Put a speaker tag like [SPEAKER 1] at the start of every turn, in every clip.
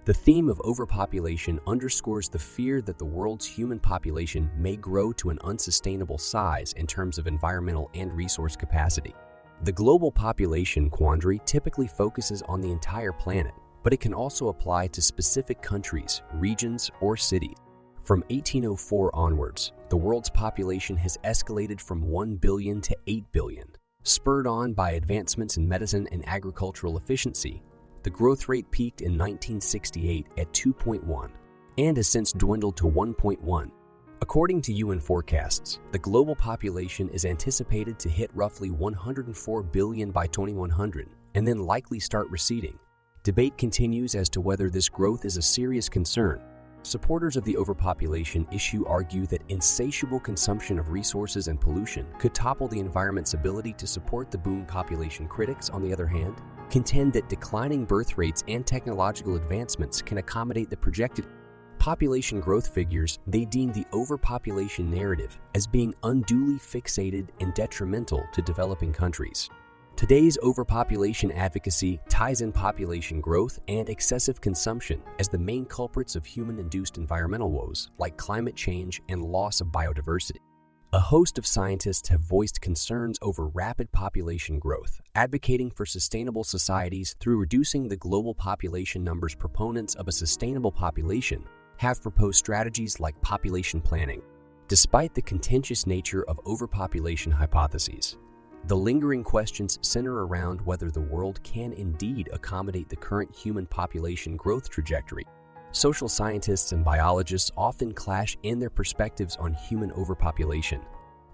[SPEAKER 1] The theme of overpopulation underscores the fear that the world's human population may grow to an unsustainable size in terms of environmental and resource capacity. The global population quandary typically focuses on the entire planet, but it can also apply to specific countries, regions, or cities. From 1804 onwards, the world's population has escalated from 1 billion to 8 billion. Spurred on by advancements in medicine and agricultural efficiency, the growth rate peaked in 1968 at 2.1 and has since dwindled to 1.1. According to UN forecasts, the global population is anticipated to hit roughly 104 billion by 2100 and then likely start receding. Debate continues as to whether this growth is a serious concern. Supporters of the overpopulation issue argue that insatiable consumption of resources and pollution could topple the environment's ability to support the boom. Population critics, on the other hand, contend that declining birth rates and technological advancements can accommodate the projected population growth figures. They deem the overpopulation narrative as being unduly fixated and detrimental to developing countries. Today's overpopulation advocacy ties in population growth and excessive consumption as the main culprits of human-induced environmental woes like climate change and loss of biodiversity. A host of scientists have voiced concerns over rapid population growth, advocating for sustainable societies through reducing the global population numbers. Proponents of a sustainable population have proposed strategies like population planning. Despite the contentious nature of overpopulation hypotheses, the lingering questions center around whether the world can indeed accommodate the current human population growth trajectory. Social scientists and biologists often clash in their perspectives on human overpopulation,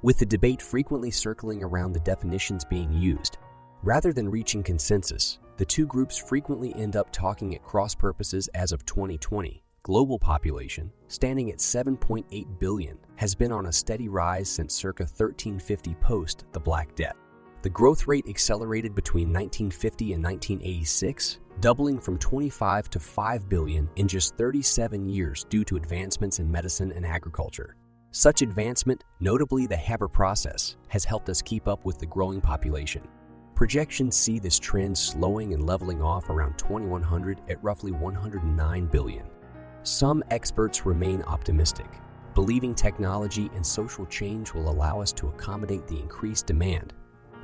[SPEAKER 1] with the debate frequently circling around the definitions being used. Rather than reaching consensus, the two groups frequently end up talking at cross purposes. As of 2020, global population, standing at 7.8 billion, has been on a steady rise since circa 1350 post the Black Death. The growth rate accelerated between 1950 and 1986, doubling from 25 to 5 billion in just 37 years due to advancements in medicine and agriculture. Such advancement, notably the Haber process, has helped us keep up with the growing population. Projections see this trend slowing and leveling off around 2100 at roughly 109 billion. Some experts remain optimistic, believing technology and social change will allow us to accommodate the increased demand,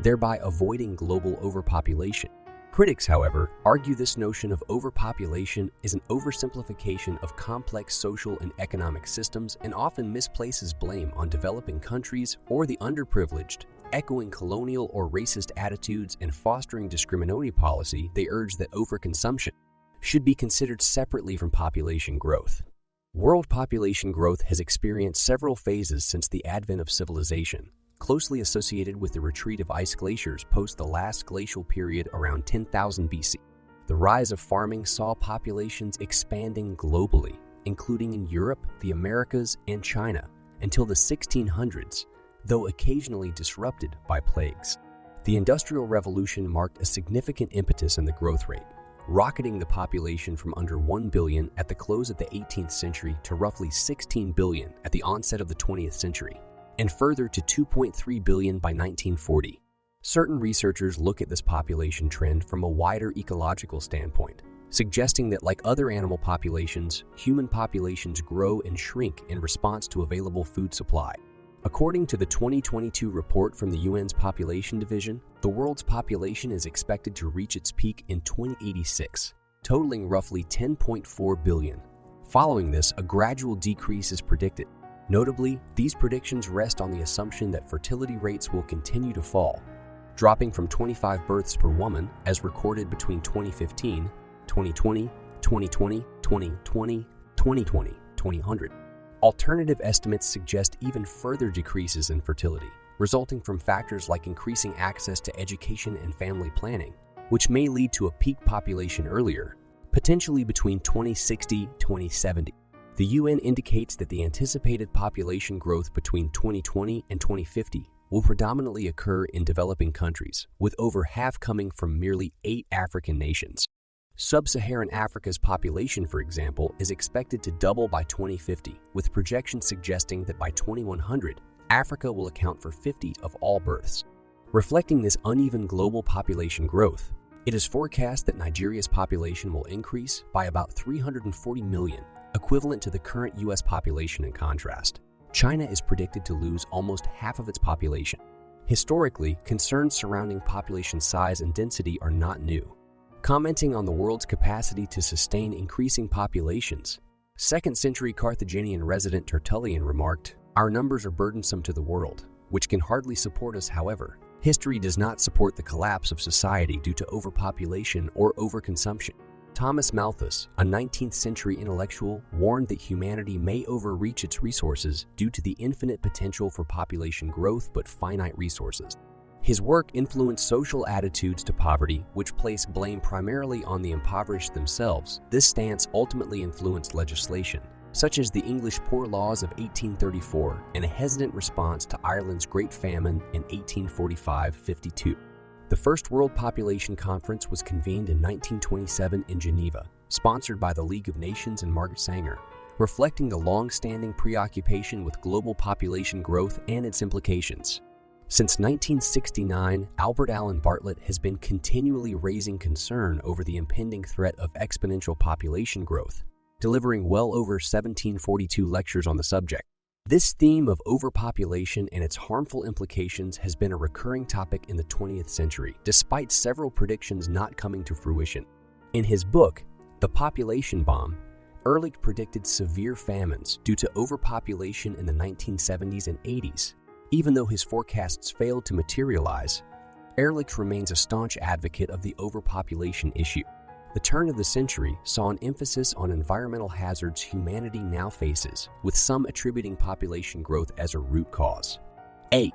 [SPEAKER 1] thereby avoiding global overpopulation. Critics, however, argue this notion of overpopulation is an oversimplification of complex social and economic systems and often misplaces blame on developing countries or the underprivileged, echoing colonial or racist attitudes and fostering discriminatory policy. They urge that overconsumption should be considered separately from population growth. World population growth has experienced several phases since the advent of civilization, closely associated with the retreat of ice glaciers post the last glacial period around 10,000 BC. The rise of farming saw populations expanding globally, including in Europe, the Americas, and China, until the 1600s, though occasionally disrupted by plagues. The Industrial Revolution marked a significant impetus in the growth rate, rocketing the population from under 1 billion at the close of the 18th century to roughly 16 billion at the onset of the 20th century, and further to 2.3 billion by 1940. Certain researchers look at this population trend from a wider ecological standpoint, suggesting that like other animal populations, human populations grow and shrink in response to available food supply. According to the 2022 report from the UN's Population Division, the world's population is expected to reach its peak in 2086, totaling roughly 10.4 billion. Following this, a gradual decrease is predicted. Notably, these predictions rest on the assumption that fertility rates will continue to fall, dropping from 25 births per woman as recorded between 2015, 2020, 2020, 2020, 2020, 2000. Alternative estimates suggest even further decreases in fertility, resulting from factors like increasing access to education and family planning, which may lead to a peak population earlier, potentially between 2060 and 2070. The UN indicates that the anticipated population growth between 2020 and 2050 will predominantly occur in developing countries, with over half coming from merely 8 African nations. Sub-Saharan Africa's population, for example, is expected to double by 2050, with projections suggesting that by 2100, Africa will account for 50% of all births. Reflecting this uneven global population growth, It is forecast that Nigeria's population will increase by about 340 million, equivalent to the current U.S. population in contrast. China is predicted to lose almost half of its population. Historically, concerns surrounding population size and density are not new. Commenting on the world's capacity to sustain increasing populations, 2nd century Carthaginian resident Tertullian remarked, "Our numbers are burdensome to the world, which can hardly support us, however. History does not support the collapse of society due to overpopulation or overconsumption." Thomas Malthus, a 19th century intellectual, warned that humanity may overreach its resources due to the infinite potential for population growth but finite resources. His work influenced social attitudes to poverty, which place blame primarily on the impoverished themselves. This stance ultimately influenced legislation, such as the English Poor Laws of 1834 and a hesitant response to Ireland's Great Famine in 1845-52. The First World Population Conference was convened in 1927 in Geneva, sponsored by the League of Nations and Margaret Sanger, reflecting the long-standing preoccupation with global population growth and its implications. Since 1969, Albert Allen Bartlett has been continually raising concern over the impending threat of exponential population growth, delivering well over 1742 lectures on the subject. This theme of overpopulation and its harmful implications has been a recurring topic in the 20th century, despite several predictions not coming to fruition. In his book, The Population Bomb, Ehrlich predicted severe famines due to overpopulation in the 1970s and 80s. Even though his forecasts failed to materialize, Ehrlich remains a staunch advocate of the overpopulation issue. The turn of the century saw an emphasis on environmental hazards humanity now faces, with some attributing population growth as a root cause. A.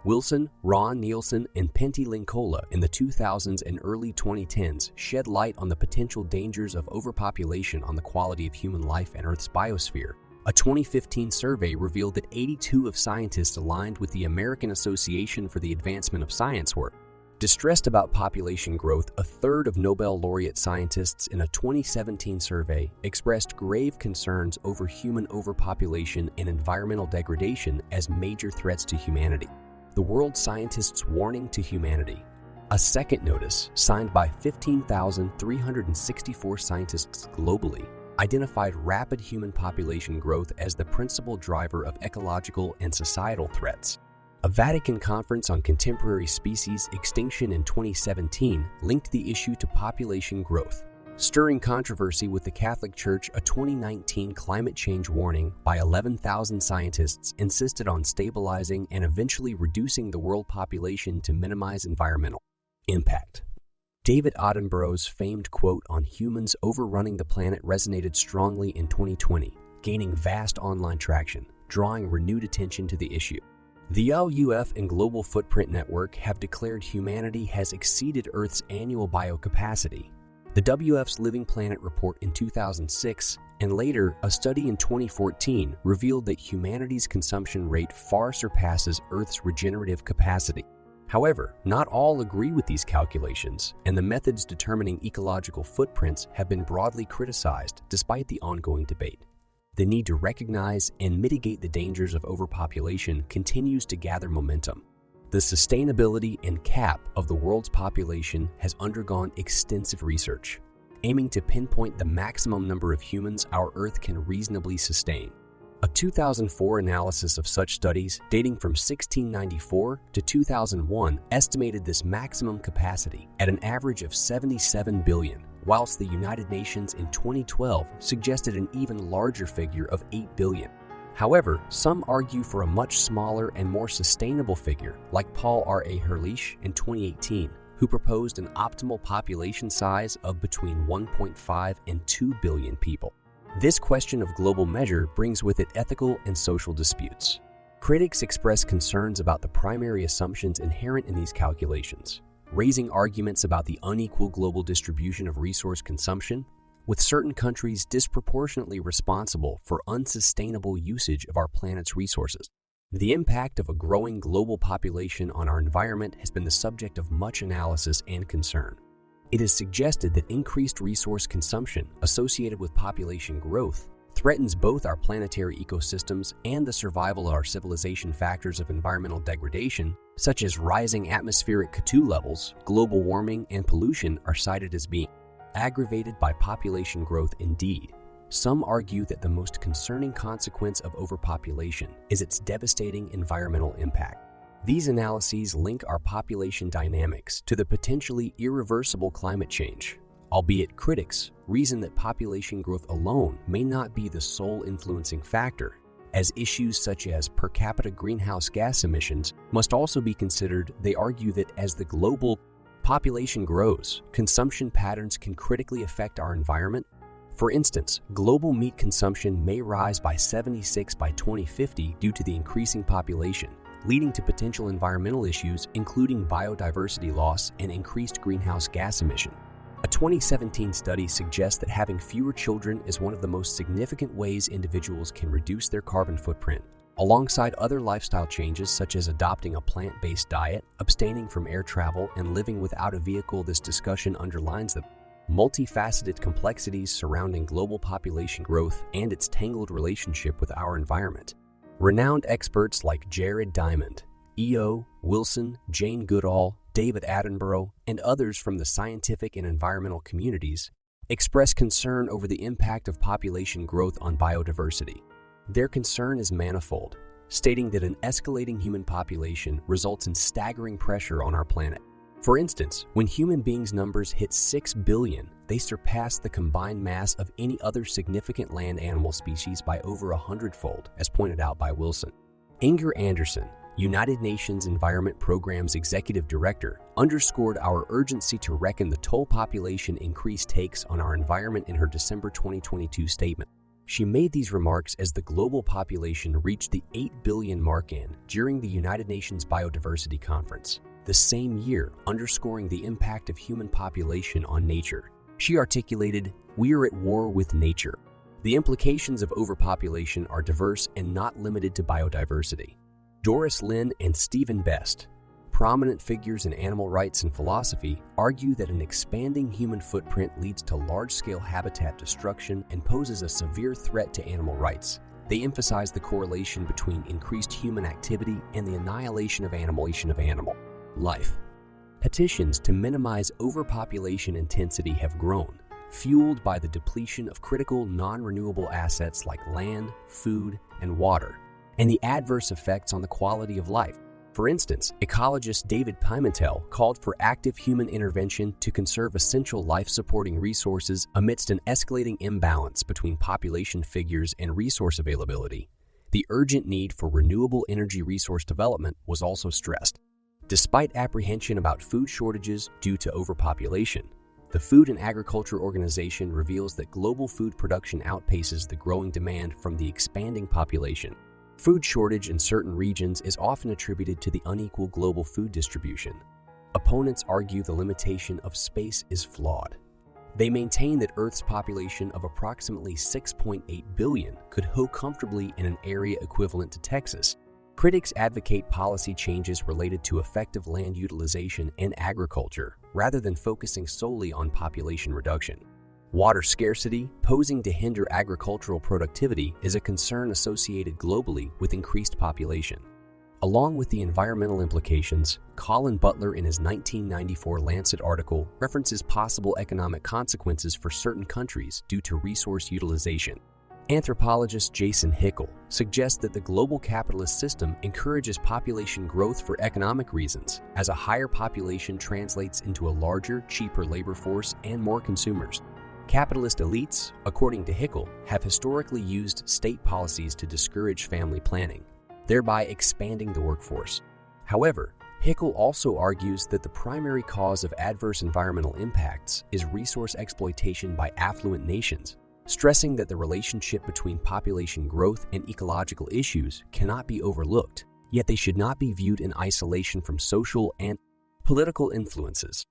[SPEAKER 1] Wilson, Ron Nielsen, and Pentti Linkola in the 2000s and early 2010s shed light on the potential dangers of overpopulation on the quality of human life and Earth's biosphere. A 2015 survey revealed that 82 of scientists aligned with the American Association for the Advancement of Science were distressed about population growth. A third of Nobel laureate scientists in a 2017 survey expressed grave concerns over human overpopulation and environmental degradation as major threats to humanity. The World Scientists' Warning to Humanity. A second notice, signed by 15,364 scientists globally, identified rapid human population growth as the principal driver of ecological and societal threats. A Vatican conference on contemporary species extinction in 2017 linked the issue to population growth, stirring controversy with the Catholic Church. A 2019 climate change warning by 11,000 scientists insisted on stabilizing and eventually reducing the world population to minimize environmental impact. David Attenborough's famed quote on humans overrunning the planet resonated strongly in 2020, gaining vast online traction, drawing renewed attention to the issue. The LUF and Global Footprint Network have declared humanity has exceeded Earth's annual biocapacity. The WF's Living Planet report in 2006 and later a study in 2014 revealed that humanity's consumption rate far surpasses Earth's regenerative capacity. However, not all agree with these calculations, and the methods determining ecological footprints have been broadly criticized despite the ongoing debate. The need to recognize and mitigate the dangers of overpopulation continues to gather momentum. The sustainability and cap of the world's population has undergone extensive research, aiming to pinpoint the maximum number of humans our Earth can reasonably sustain. A 2004 analysis of such studies, dating from 1694 to 2001, estimated this maximum capacity at an average of 77 billion, whilst the United Nations in 2012 suggested an even larger figure of 8 billion. However, some argue for a much smaller and more sustainable figure, like Paul R.A. Herrlich in 2018, who proposed an optimal population size of between 1.5 and 2 billion people. This question of global measure brings with it ethical and social disputes. Critics express concerns about the primary assumptions inherent in these calculations, raising arguments about the unequal global distribution of resource consumption, with certain countries disproportionately responsible for unsustainable usage of our planet's resources. The impact of a growing global population on our environment has been the subject of much analysis and concern. It is suggested that increased resource consumption associated with population growth threatens both our planetary ecosystems and the survival of our civilization. Factors of environmental degradation, such as rising atmospheric CO2 levels, global warming, and pollution, are cited as being aggravated by population growth. Indeed, some argue that the most concerning consequence of overpopulation is its devastating environmental impact. These analyses link our population dynamics to the potentially irreversible climate change, albeit critics reason that population growth alone may not be the sole influencing factor, as issues such as per capita greenhouse gas emissions must also be considered. They argue that as the global population grows, consumption patterns can critically affect our environment. For instance, global meat consumption may rise by 76% by 2050 due to the increasing population, leading to potential environmental issues including biodiversity loss and increased greenhouse gas emission. A 2017 study suggests that having fewer children is one of the most significant ways individuals can reduce their carbon footprint, alongside other lifestyle changes such as adopting a plant-based diet, abstaining from air travel, and living without a vehicle. This discussion underlines the multifaceted complexities surrounding global population growth and its tangled relationship with our environment. Renowned experts like Jared Diamond, E.O. Wilson, Jane Goodall, David Attenborough, and others from the scientific and environmental communities express concern over the impact of population growth on biodiversity. Their concern is manifold, stating that an escalating human population results in staggering pressure on our planet. For instance, when human beings' numbers hit 6 billion, they surpass the combined mass of any other significant land animal species by over 100-fold, as pointed out by Wilson. Inger Anderson, United Nations Environment Program's Executive Director, underscored our urgency to reckon the toll population increase takes on our environment in her December 2022 statement. She made these remarks as the global population reached the 8 billion mark during the United Nations Biodiversity Conference, the same year, underscoring the impact of human population on nature. She articulated, "We are at war with nature." The implications of overpopulation are diverse and not limited to biodiversity. Doris Lynn and Stephen Best, prominent figures in animal rights and philosophy, argue that an expanding human footprint leads to large-scale habitat destruction and poses a severe threat to animal rights. They emphasize the correlation between increased human activity and the annihilation of animal life. Petitions to minimize overpopulation intensity have grown, fueled by the depletion of critical non-renewable assets like land, food, and water, and the adverse effects on the quality of life. For instance, ecologist David Pimentel called for active human intervention to conserve essential life-supporting resources amidst an escalating imbalance between population figures and resource availability. The urgent need for renewable energy resource development was also stressed. Despite apprehension about food shortages due to overpopulation, the Food and Agriculture Organization reveals that global food production outpaces the growing demand from the expanding population. Food shortage in certain regions is often attributed to the unequal global food distribution. Opponents argue the limitation of space is flawed. They maintain that Earth's population of approximately 6.8 billion could hold comfortably in an area equivalent to Texas. Critics advocate policy changes related to effective land utilization and agriculture, rather than focusing solely on population reduction. Water scarcity, posing to hinder agricultural productivity, is a concern associated globally with increased population. Along with the environmental implications, Colin Butler in his 1994 Lancet article references possible economic consequences for certain countries due to resource utilization. Anthropologist Jason Hickel suggests that the global capitalist system encourages population growth for economic reasons, as a higher population translates into a larger, cheaper labor force and more consumers. Capitalist elites, according to Hickel, have historically used state policies to discourage family planning, thereby expanding the workforce. However, Hickel also argues that the primary cause of adverse environmental impacts is resource exploitation by affluent nations, stressing that the relationship between population growth and ecological issues cannot be overlooked, yet they should not be viewed in isolation from social and political influences.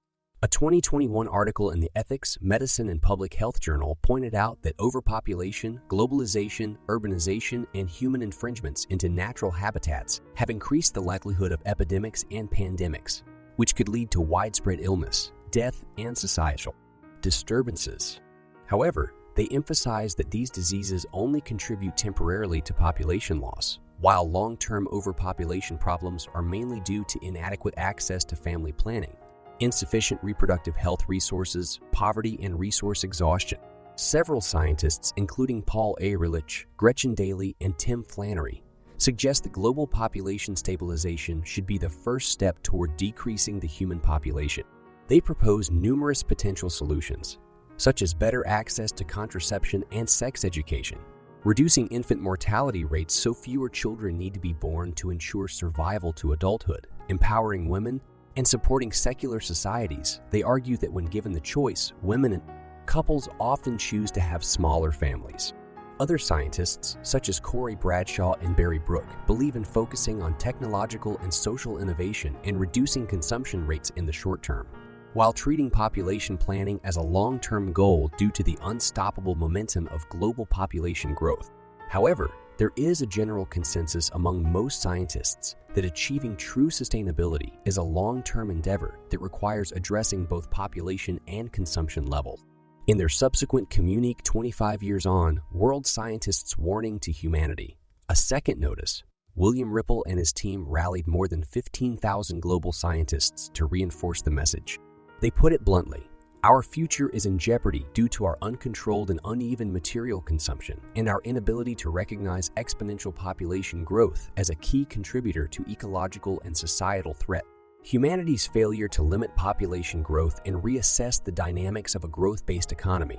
[SPEAKER 1] A 2021 article in the Ethics, Medicine, and Public Health Journal pointed out that overpopulation, globalization, urbanization, and human infringements into natural habitats have increased the likelihood of epidemics and pandemics, which could lead to widespread illness, death, and societal disturbances. However, They emphasize that these diseases only contribute temporarily to population loss, while long-term overpopulation problems are mainly due to inadequate access to family planning, insufficient reproductive health resources, poverty, and resource exhaustion. Several scientists, including Paul Ehrlich, Gretchen Daly, and Tim Flannery, suggest that global population stabilization should be the first step toward decreasing the human population. They propose numerous potential solutions, such as better access to contraception and sex education, reducing infant mortality rates so fewer children need to be born to ensure survival to adulthood, empowering women, and supporting secular societies. They argue that when given the choice, women and couples often choose to have smaller families. Other scientists, such as Corey Bradshaw and Barry Brook, believe in focusing on technological and social innovation and reducing consumption rates in the short term, while treating population planning as a long-term goal due to the unstoppable momentum of global population growth. However, there is a general consensus among most scientists that achieving true sustainability is a long-term endeavor that requires addressing both population and consumption levels. In their subsequent Communique 25 Years On, World Scientists' Warning to Humanity, a second notice, William Ripple and his team rallied more than 15,000 global scientists to reinforce the message. They put it bluntly: our future is in jeopardy due to our uncontrolled and uneven material consumption and our inability to recognize exponential population growth as a key contributor to ecological and societal threat. Humanity's failure to limit population growth and reassess the dynamics of a growth-based economy,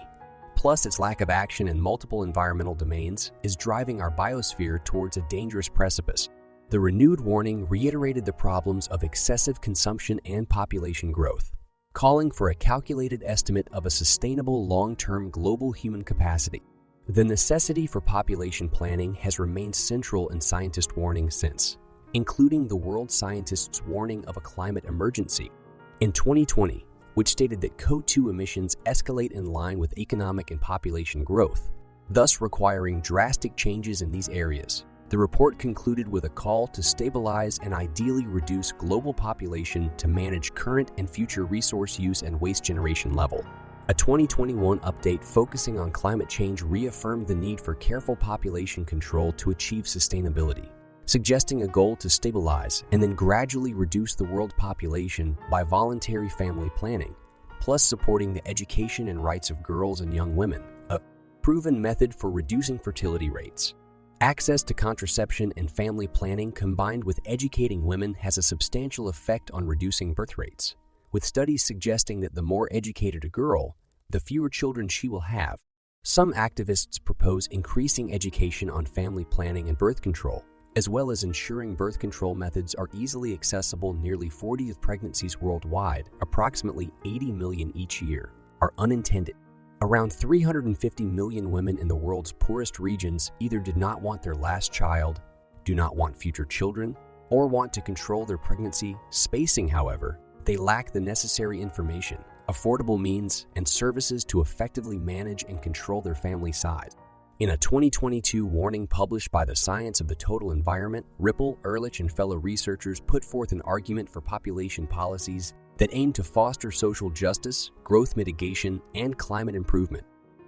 [SPEAKER 1] plus its lack of action in multiple environmental domains, is driving our biosphere towards a dangerous precipice. The renewed warning reiterated the problems of excessive consumption and population growth, calling for a calculated estimate of a sustainable long-term global human capacity. The necessity for population planning has remained central in scientist warnings since, including the World Scientists' Warning of a Climate Emergency in 2020, which stated that CO2 emissions escalate in line with economic and population growth, thus requiring drastic changes in these areas. The report concluded with a call to stabilize and ideally reduce global population to manage current and future resource use and waste generation level. A 2021 update focusing on climate change reaffirmed the need for careful population control to achieve sustainability, suggesting a goal to stabilize and then gradually reduce the world population by voluntary family planning, plus supporting the education and rights of girls and young women, a proven method for reducing fertility rates. Access to contraception and family planning combined with educating women has a substantial effect on reducing birth rates, with studies suggesting that the more educated a girl, the fewer children she will have. Some activists propose increasing education on family planning and birth control, as well as ensuring birth control methods are easily accessible. Nearly 40 pregnancies worldwide, approximately 80 million each year, are unintended. Around 350 million women in the world's poorest regions either did not want their last child, do not want future children, or want to control their pregnancy spacing. However, they lack the necessary information, affordable means, and services to effectively manage and control their family size. In a 2022 warning published by the Science of the Total Environment, Ripple, Ehrlich, and fellow researchers put forth an argument for population policies that aim to foster social justice, growth mitigation, and climate improvement.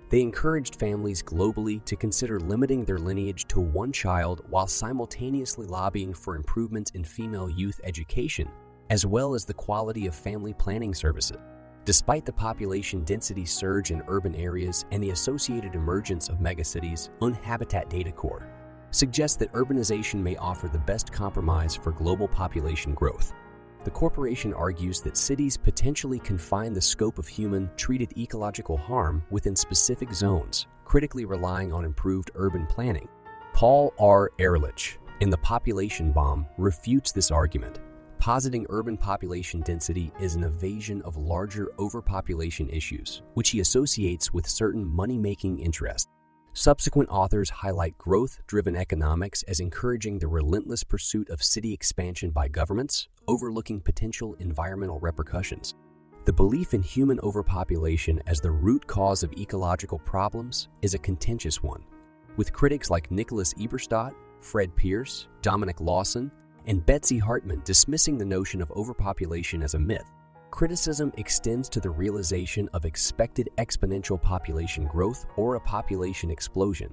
[SPEAKER 1] They encouraged families globally to consider limiting their lineage to one child while simultaneously lobbying for improvements in female youth education, as well as the quality of family planning services. Despite the population density surge in urban areas and the associated emergence of megacities, Unhabitat Data Corps suggests that urbanization may offer the best compromise for global population growth. The corporation argues that cities potentially confine the scope of human-treated ecological harm within specific zones, critically relying on improved urban planning. Paul R. Ehrlich, in The Population Bomb, refutes this argument, positing urban population density is an evasion of larger overpopulation issues, which he associates with certain money-making interests. Subsequent authors highlight growth-driven economics as encouraging the relentless pursuit of city expansion by governments, overlooking potential environmental repercussions. The belief in human overpopulation as the root cause of ecological problems is a contentious one, with critics like Nicholas Eberstadt, Fred Pierce, Dominic Lawson, and Betsy Hartman dismissing the notion of overpopulation as a myth. criticism extends to the realization of expected exponential population growth or a population explosion.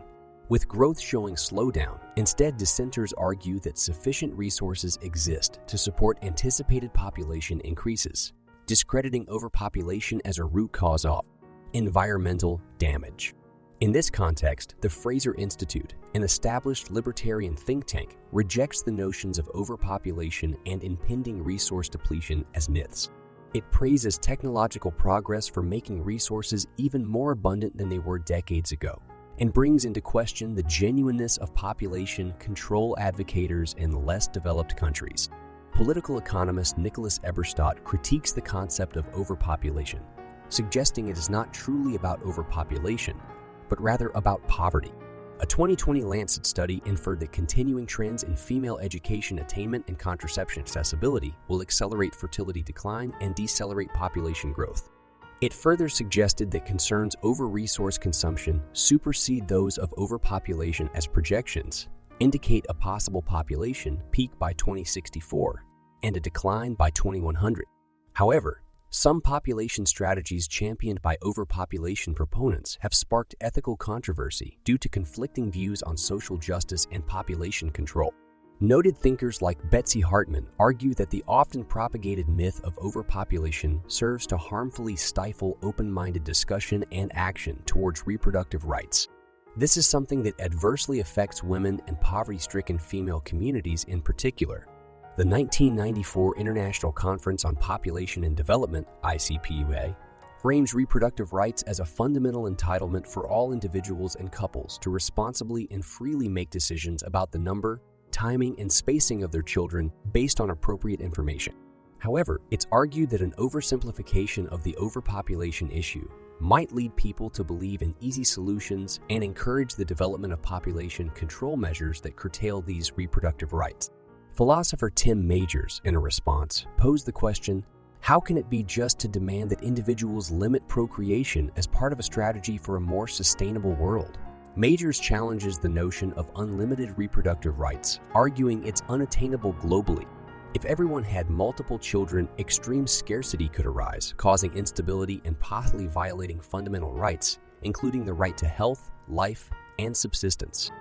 [SPEAKER 1] With growth showing slowdown, instead dissenters argue that sufficient resources exist to support anticipated population increases, discrediting overpopulation as a root cause of environmental damage. In this context, the Fraser Institute, an established libertarian think tank, rejects the notions of overpopulation and impending resource depletion as myths. It praises technological progress for making resources even more abundant than they were decades ago, and brings into question the genuineness of population control advocates in less developed countries. Political economist Nicholas Eberstadt critiques the concept of overpopulation, suggesting it is not truly about overpopulation, but rather about poverty. A 2020 Lancet study inferred that continuing trends in female education attainment and contraception accessibility will accelerate fertility decline and decelerate population growth. It further suggested that concerns over resource consumption supersede those of overpopulation as projections indicate a possible population peak by 2064 and a decline by 2100. However, some population strategies championed by overpopulation proponents have sparked ethical controversy due to conflicting views on social justice and population control. Noted thinkers like Betsy Hartman argue that the often propagated myth of overpopulation serves to harmfully stifle open-minded discussion and action towards reproductive rights. This is something that adversely affects women and poverty-stricken female communities in particular. The 1994 International Conference on Population and Development, ICPUA, frames reproductive rights as a fundamental entitlement for all individuals and couples to responsibly and freely make decisions about the number, timing, and spacing of their children based on appropriate information. However, it's argued that an oversimplification of the overpopulation issue might lead people to believe in easy solutions and encourage the development of population control measures that curtail these reproductive rights. Philosopher Tim Majors, in a response, posed the question, how can it be just to demand that individuals limit procreation as part of a strategy for a more sustainable world? Majors challenges the notion of unlimited reproductive rights, arguing it's unattainable globally. If everyone had multiple children, extreme scarcity could arise, causing instability and possibly violating fundamental rights, including the right to health, life, and subsistence.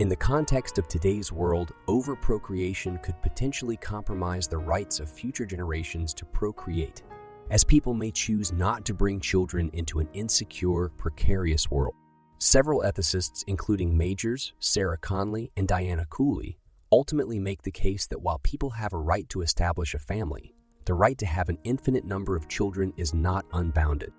[SPEAKER 1] In the context of today's world, overprocreation could potentially compromise the rights of future generations to procreate, as people may choose not to bring children into an insecure, precarious world. Several ethicists, including Majors, Sarah Conley, and Diana Cooley, ultimately make the case that while people have a right to establish a family, the right to have an infinite number of children is not unbounded.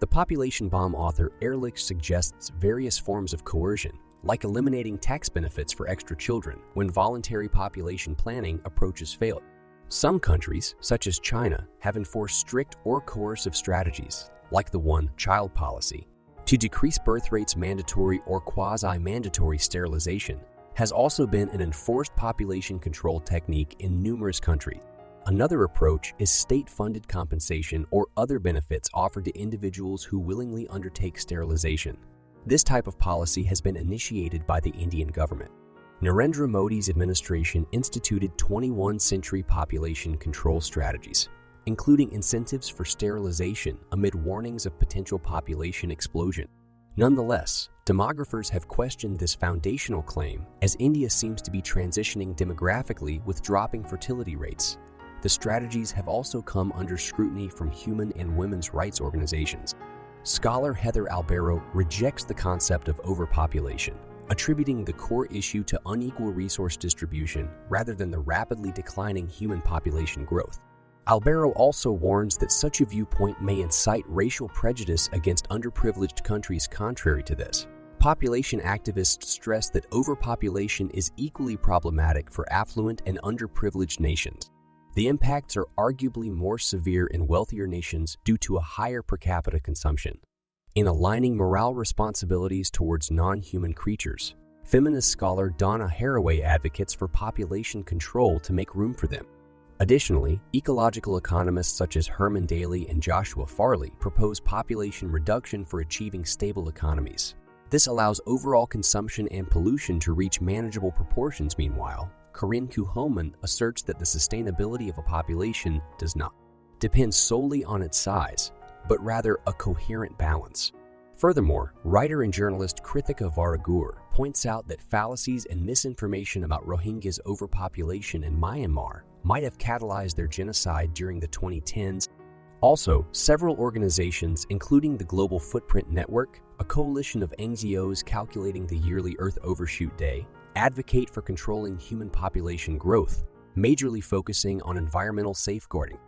[SPEAKER 1] The population bomb author Ehrlich suggests various forms of coercion, like eliminating tax benefits for extra children when voluntary population planning approaches failure. Some countries, such as China, have enforced strict or coercive strategies, like the one-child policy. To decrease birth rates, mandatory or quasi-mandatory sterilization has also been an enforced population control technique in numerous countries. Another approach is state-funded compensation or other benefits offered to individuals who willingly undertake sterilization. This type of policy has been initiated by the Indian government. Narendra Modi's administration instituted 21st-century population control strategies, including incentives for sterilization amid warnings of potential population explosion. Nonetheless, demographers have questioned this foundational claim as India seems to be transitioning demographically with dropping fertility rates. The strategies have also come under scrutiny from human and women's rights organizations. Scholar Heather Albero rejects the concept of overpopulation, attributing the core issue to unequal resource distribution rather than the rapidly declining human population growth. Albero also warns that such a viewpoint may incite racial prejudice against underprivileged countries. Contrary to this, population activists stress that overpopulation is equally problematic for affluent and underprivileged nations. The impacts are arguably more severe in wealthier nations due to a higher per capita consumption. In aligning moral responsibilities towards non-human creatures, feminist scholar Donna Haraway advocates for population control to make room for them. Additionally, ecological economists such as Herman Daly and Joshua Farley propose population reduction for achieving stable economies. This allows overall consumption and pollution to reach manageable proportions. Meanwhile, Corinne Kuhlman asserts that the sustainability of a population does not. depends solely on its size, but rather a coherent balance. Furthermore, writer and journalist Krithika Varagur points out that fallacies and misinformation about Rohingyas' overpopulation in Myanmar might have catalyzed their genocide during the 2010s. Also, several organizations, including the Global Footprint Network, a coalition of NGOs calculating the yearly Earth Overshoot Day, advocate for controlling human population growth, majorly focusing on environmental safeguarding.